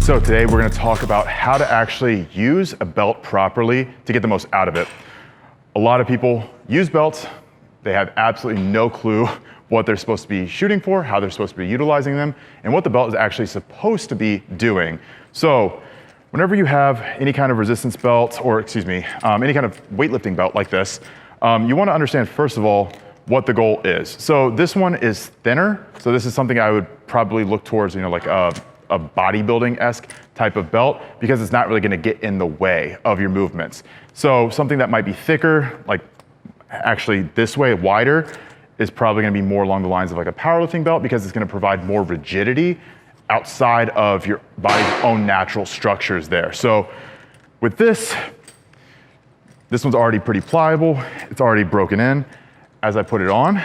So today we're going to talk about how to actually use a belt properly to get the most out of it. A lot of people use belts. They have absolutely no clue what they're supposed to be shooting for, how they're supposed to be utilizing them, and what the belt is actually supposed to be doing. So whenever you have any kind of resistance belt, or any kind of weightlifting belt like this, you want to understand, first of all, what the goal is. So this one is thinner. So this is something I would probably look towards, like a bodybuilding-esque type of belt, because it's not really going to get in the way of your movements. So something that might be thicker, like actually this way, wider, is probably going to be more along the lines of like a powerlifting belt, because it's going to provide more rigidity outside of your body's own natural structures there. So with this one's already pretty pliable. It's already broken in. As I put it on,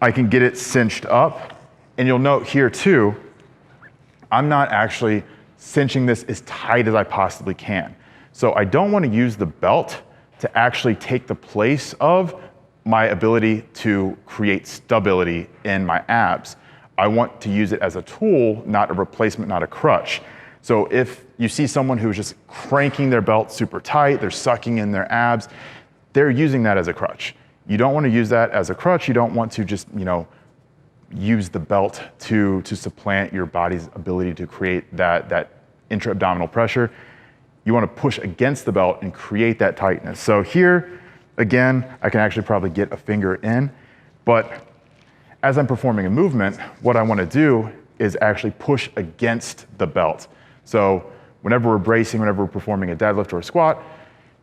I can get it cinched up. And you'll note here too, I'm not actually cinching this as tight as I possibly can. So I don't want to use the belt to actually take the place of my ability to create stability in my abs. I want to use it as a tool, not a replacement, not a crutch. So if you see someone who's just cranking their belt super tight, they're sucking in their abs, they're using that as a crutch. You don't want to use that as a crutch. You don't want to just, use the belt to supplant your body's ability to create that intra-abdominal pressure. You want to push against the belt and create that tightness. So here, again, I can actually probably get a finger in, but as I'm performing a movement, what I want to do is actually push against the belt. So whenever we're bracing, whenever we're performing a deadlift or a squat,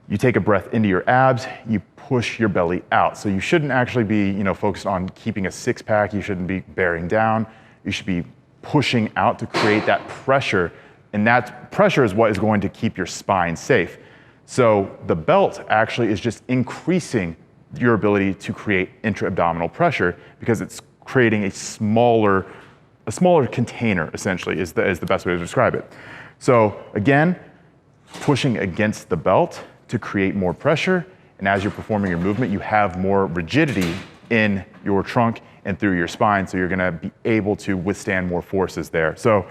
you take a breath into your abs, you push your belly out. So you shouldn't actually be, focused on keeping a six pack. You shouldn't be bearing down. You should be pushing out to create that pressure. And that pressure is what is going to keep your spine safe. So the belt actually is just increasing your ability to create intra-abdominal pressure, because it's creating a smaller container, essentially, is the best way to describe it. So again, pushing against the belt to create more pressure, and as you're performing your movement, you have more rigidity in your trunk and through your spine, so you're gonna be able to withstand more forces there. So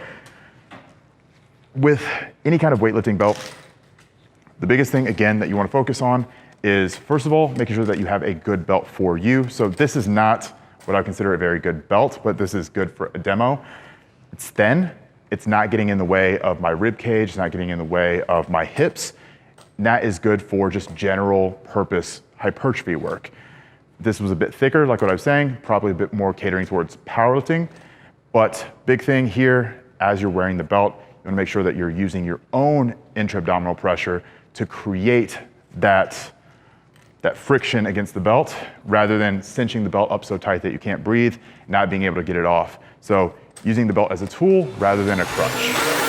with any kind of weightlifting belt, the biggest thing, again, that you wanna focus on is, first of all, making sure that you have a good belt for you. So this is not what I consider a very good belt, but this is good for a demo. It's thin, it's not getting in the way of my rib cage, it's not getting in the way of my hips. And that is good for just general purpose hypertrophy work. This was a bit thicker, like what I was saying, probably a bit more catering towards powerlifting. But big thing here, as you're wearing the belt, you wanna make sure that you're using your own intra-abdominal pressure to create that friction against the belt, rather than cinching the belt up so tight that you can't breathe, not being able to get it off. So using the belt as a tool rather than a crutch.